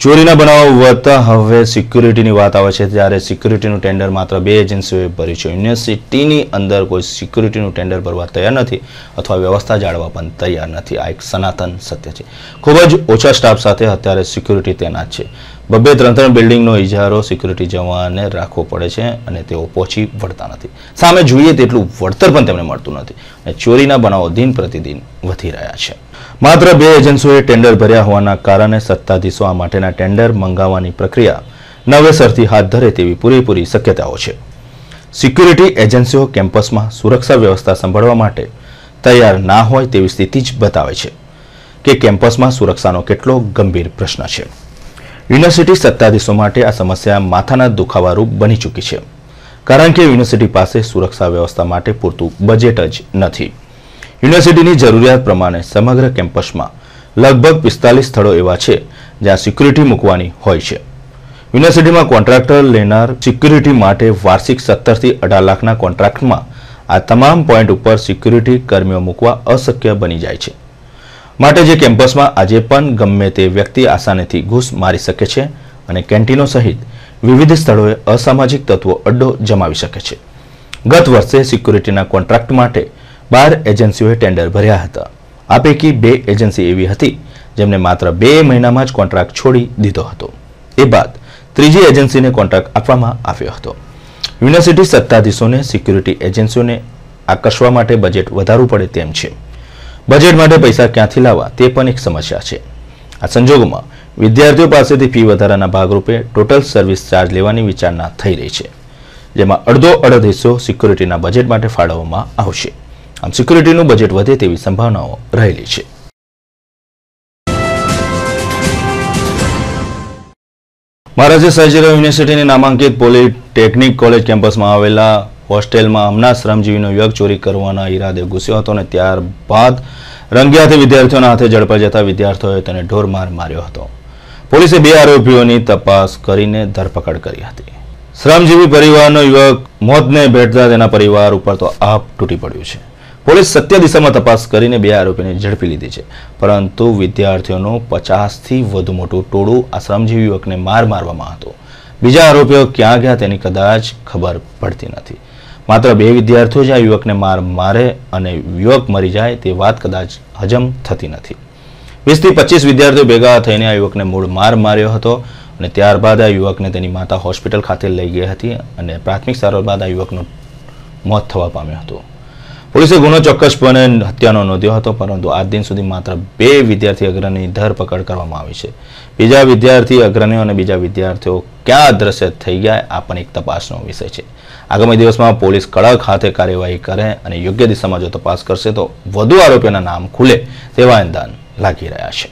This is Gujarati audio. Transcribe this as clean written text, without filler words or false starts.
ચોરીના બનાવો વધતા હવે સિક્યુરિટીની વાત આવે છે ત્યારે સિક્યુરિટીનું ટેન્ડર માત્ર 2 એજન્સીઓએ ભર્યું છે. યુનિવર્સિટીની અંદર કોઈ સિક્યુરિટીનું ટેન્ડર ભરવા તૈયાર નથી અથવા વ્યવસ્થા જાળવવા પણ તૈયાર નથી. આ એક સનાતન સત્ય છે. ખૂબ જ ઓછા સ્ટાફ સાથે અત્યારે સિક્યુરિટી તૈનાત છે. 2-3 બિલ્ડિંગનો ઇજારો સિક્યુરિટી જવાનને રાખવો પડે છે અને તેઓ પહોંચી વળતા નથી. સામે જોઈએ તેટલું વળતર પણ તેમને મળતું નથી અને ચોરીના બનાવો દિન પ્રતિદિન વધી રહ્યા છે. માત્ર 2 એજન્સીઓએ ટેન્ડર ભર્યા હોવાના કારણે સત્તાધીશો આ માટેના ટેન્ડર મંગાવવાની પ્રક્રિયા નવેસરથી હાથ ધરે તેવી પૂરેપૂરી શક્યતાઓ છે. સિક્યુરિટી એજન્સીઓ કેમ્પસમાં સુરક્ષા વ્યવસ્થા સંભાળવા માટે તૈયાર ના હોય તેવી સ્થિતિ જ બતાવે છે કે કેમ્પસમાં સુરક્ષાનો કેટલો ગંભીર પ્રશ્ન છે. યુનિવર્સિટી સત્તાધીશો માટે આ સમસ્યા માથાના દુખાવારૂપ બની ચૂકી છે કારણ કે યુનિવર્સિટી પાસે સુરક્ષા વ્યવસ્થા માટે પૂરતું બજેટ જ નથી. યુનિવર્સિટીની જરૂરિયાત પ્રમાણે સમગ્ર કેમ્પસમાં લગભગ 45 સ્થળો એવા છે જ્યાં સિક્યુરિટી મૂકવાની હોય છે. યુનિવર્સિટીમાં કોન્ટ્રાક્ટર લેનાર સિક્યુરિટી માટે વાર્ષિક 17 થી 18 લાખના કોન્ટ્રાક્ટમાં આ તમામ પોઈન્ટ ઉપર સિક્યુરિટી કર્મીઓ મૂકવા અશક્ય બની જાય છે. માટે જે કેમ્પસમાં આજે પણ ગમે તે વ્યક્તિ આસાનીથી ઘૂસ મારી શકે છે અને કેન્ટીનો સહિત વિવિધ સ્થળોએ અસામાજિક તત્વો અડ્ડો જમાવી શકે છે. ગત વર્ષે સિક્યુરિટીના કોન્ટ્રાક્ટ માટે 12 એજન્સીઓએ ટેન્ડર ભર્યા હતા. આ પૈકી 2 એજન્સી એવી હતી જેમને માત્ર 2 મહિનામાં જ કોન્ટ્રાક્ટ છોડી દીધો હતો. એ બાદ ત્રીજી એજન્સીને કોન્ટ્રાક્ટ આપવામાં આવ્યો હતો. યુનિવર્સિટી સત્તાધીશોને સિક્યુરિટી એજન્સીઓને આકર્ષવા માટે બજેટ વધારવું પડે તેમ છે. બજેટ માટે પૈસા ક્યાંથી લાવવા તે પણ એક સમસ્યા છે. આ સંજોગોમાં વિદ્યાર્થીઓ પાસેથી ફી વધારાના ભાગરૂપે ટોટલ સર્વિસ ચાર્જ લેવાની વિચારણા થઈ રહી છે, જેમાં અડધો હિસ્સો સિક્યુરિટીના બજેટ માટે ફાળવવામાં આવશે. આમ સિક્યુરિટીનું બજેટ વધે તેવી સંભાવનાઓ રહેલી છે. મહારાજા સયાજીરાવ યુનિવર્સિટીની નામાંકિત પોલિટેકનિક કોલેજ કેમ્પસમાં આવેલા હોસ્ટેલમાં હમણાં શ્રમજીવીનો યુવક ચોરી કરવાના ઈરાદે ઘૂસ્યો હતો અને ત્યારબાદ રંગિયાથી વિદ્યાર્થીઓના હાથે ઝડપાઈ જતા વિદ્યાર્થીઓએ તેને ઢોરમાર માર્યો હતો. પોલીસે 2 આરોપીઓની તપાસ કરીને ધરપકડ કરી હતી. શ્રમજીવી પરિવારનો યુવક મોતને ભેટતા તેના પરિવાર ઉપર તો આપ તૂટી પડ્યું છે. પોલીસ સત્ય દિશામાં તપાસ કરીને 2 આરોપીને ઝડપી લીધી છે, પરંતુ વિદ્યાર્થીઓનું 50થી વધુ મોટું ટોળું આ શ્રમજીવી યુવકને મારવામાં હતો. બીજા આરોપીઓ ક્યાં ગયા તેની કદાચ ખબર પડતી નથી. માત્ર 2 વિદ્યાર્થીઓ જ આ યુવકને મારે અને યુવક મરી જાય તે વાત કદાચ હજમ થતી નથી. 20 થી 25 વિદ્યાર્થીઓ ભેગા થઈને આ યુવકને મૂળ માર્યો હતો અને ત્યારબાદ આ યુવકને તેની માતા હોસ્પિટલ ખાતે લઈ ગઈ હતી અને પ્રાથમિક સારવાર બાદ આ યુવકનું મોત થવા પામ્યું હતું. પોલીસે ગુનો ચોક્કસપણે હત્યાનો નોંધ્યો હતો, પરંતુ આજ દિન સુધી માત્ર 2 વિદ્યાર્થી અગ્રણીની ધરપકડ કરવામાં આવી છે. બીજા વિદ્યાર્થી અગ્રણીઓ અને બીજા વિદ્યાર્થીઓ ક્યાં અદ્રશ્ય થઈ ગયા આ પણ એક તપાસનો વિષય છે. આગામી દિવસમાં પોલીસ કડક હાથે કાર્યવાહી કરે અને યોગ્ય દિશામાં જો તપાસ કરશે તો વધુ આરોપીઓના નામ ખુલે તેવા અંદાજ લાગી રહ્યા છે.